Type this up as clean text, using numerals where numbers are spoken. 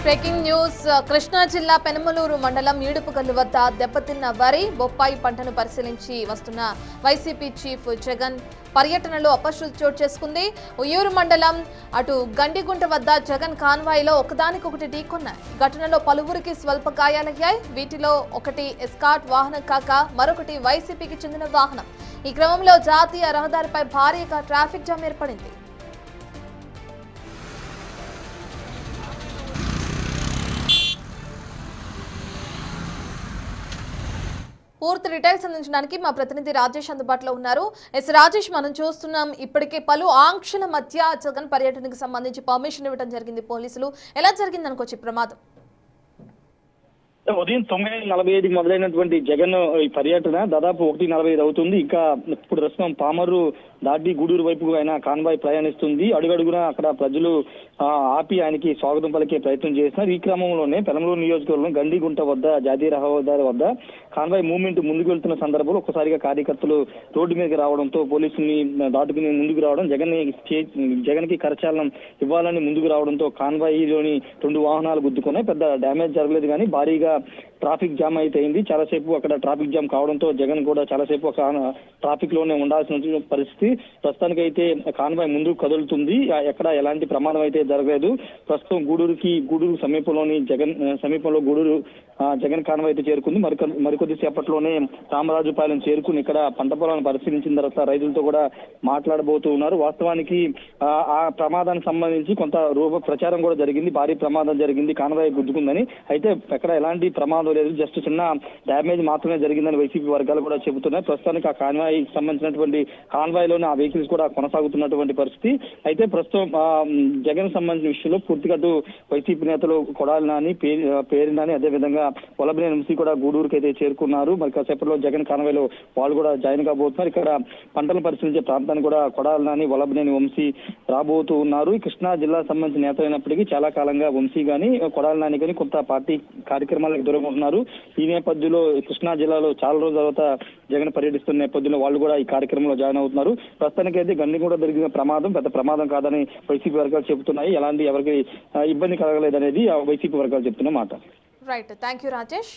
Breaking news Krishna జిల్లా పెనమలూరు మండలం ఈడుపుగల్లు వద్ద దెబ్బతిన్న వరి బొప్పాయి పంటను పరిశీలించి వస్తున్న వైసీపీ చీఫ్ జగన్ పర్యటనలో అపశృతి చోటు చేసుకుంది. ఉయ్యూరు మండలం అటు గండిగుంట వద్ద జగన్ కాన్వాయ్లో ఒకదానికొకటి ఢీకొన్నాయి. ఘటనలో పలువురికి స్వల్ప గాయాలయ్యాయి. వీటిలో ఒకటి ఎస్కాట్ వాహనం కాక మరొకటి వైసీపీకి చెందిన వాహనం. ఈ క్రమంలో జాతీయ రహదారిపై భారీగా ట్రాఫిక్ జామ్ ఏర్పడింది. పూర్తి డీటెయిల్స్ అందించడానికి మా ప్రతినిధి రాజేష్ అందుబాటులో ఉన్నారు. రాజేష్, మనం చూస్తున్నాం ఇప్పటికే పలు ఆంక్షల మధ్య జగన్ పర్యటనకు సంబంధించి పర్మిషన్ ఇవ్వడం జరిగింది పోలీసులు. ఎలా జరిగింది అనుకోవచ్చు ప్రమాదం? ఉదయం 9:45 మొదలైనటువంటి జగన్ ఈ పర్యటన దాదాపు 1:45 అవుతుంది. ఇంకా ఇప్పుడు ప్రస్తుతం పామర్రు దాటి గూడూరు వైపు ఆయన కాన్వాయ్ ప్రయాణిస్తుంది. అడుగడుగునా అక్కడ ప్రజలు ఆపి ఆయనకి స్వాగతం పలికే ప్రయత్నం చేస్తున్నారు. ఈ క్రమంలోనే పెనమలూరు నియోజకవర్గం గండిగుంట వద్ద జాతీయ రహదారి వద్ద కాన్వాయ్ మూవ్మెంట్ ముందుకు వెళ్తున్న సందర్భంలో ఒక్కసారిగా కార్యకర్తలు రోడ్డు మీదకి రావడంతో పోలీసుల్ని దాటుకుని ముందుకు రావడం, జగన్ కి కరచాలనం ఇవ్వాలని ముందుకు రావడంతో కాన్వాయ్లోని 2 వాహనాలు గుద్దుకున్నాయి. పెద్ద డ్యామేజ్ జరగలేదు కానీ భారీగా ట్రాఫిక్ జామ్ అయితే అయింది. చాలాసేపు అక్కడ ట్రాఫిక్ జామ్ కావడంతో జగన్ కూడా చాలాసేపు ట్రాఫిక్ లోనే ఉండాల్సిన పరిస్థితి. ప్రస్తుతానికైతే కాన్వాయ్ ముందుకు కదులుతుంది. ఎక్కడ ఎలాంటి ప్రమాదం అయితే జరగలేదు. ప్రస్తుతం గూడూరు సమీపంలో గూడూరు జగన్ కాన్వాయ్ అయితే చేరుకుంది. మరికొద్ది సేపట్లోనే రామరాజుపాలెం చేరుకుని ఇక్కడ పంట పొలాలను పరిశీలించిన తర్వాత రైతులతో కూడా మాట్లాడబోతూ ఉన్నారు. వాస్తవానికి ఆ ప్రమాదానికి సంబంధించి కొంత ప్రచారం కూడా జరిగింది. భారీ ప్రమాదం జరిగింది, కాన్వాయ్ గుద్దుకుందని. అయితే ఎక్కడ ఎలాంటి ప్రమాదం లేదు, జస్ట్ చిన్న డ్యామేజ్ మాత్రమే జరిగిందని వైసీపీ వర్గాలు కూడా చెబుతున్నాయి. ప్రస్తుతానికి ఆ కాన్వాయ్ సంబంధించినటువంటి కాన్వాయ్ లోనే ఆ వెహికల్స్ కూడా కొనసాగుతున్నటువంటి పరిస్థితి. అయితే ప్రస్తుతం జగన్ సంబంధించిన విషయంలో పూర్తిగా వైసీపీ నేతలు కొడాలి నాని, పేరు నాని, అదేవిధంగా వల్లభనేని వంశీ కూడా గూడూరుకి అయితే చేరుకున్నారు. మరి కాసేపట్లో జగన్ కాన్వాయ్లో వాళ్ళు కూడా జాయిన్ కాబోతున్నారు. ఇక్కడ పంటలు పరిశీలించే ప్రాంతానికి కూడా కొడాలి నాని, వల్లభనేని వంశీ రాబోతూ ఉన్నారు. కృష్ణా జిల్లా సంబంధించిన నేత అయినప్పటికీ చాలా కాలంగా వంశీ గాని కొడాలి నాని కానీ కొంత పార్టీ కార్యక్రమాలకు దూరంగా ఉన్నారు. ఈ నేపథ్యంలో కృష్ణా జిల్లాలో చాలా రోజుల తర్వాత జగన్ పర్యటిస్తున్న నేపథ్యంలో వాళ్ళు కూడా ఈ కార్యక్రమంలో జాయిన్ అవుతున్నారు. ప్రస్తుతానికి అయితే గండిగూడ జరిగిన ప్రమాదం పెద్ద ప్రమాదం కాదని వైసీపీ వర్గాలు చెబుతున్నాయి. ఎలాంటి ఎవరికి ఇబ్బంది కలగలేదనేది వైసీపీ వర్గాలు చెప్తున్న మాట. Right, thank you Rajesh.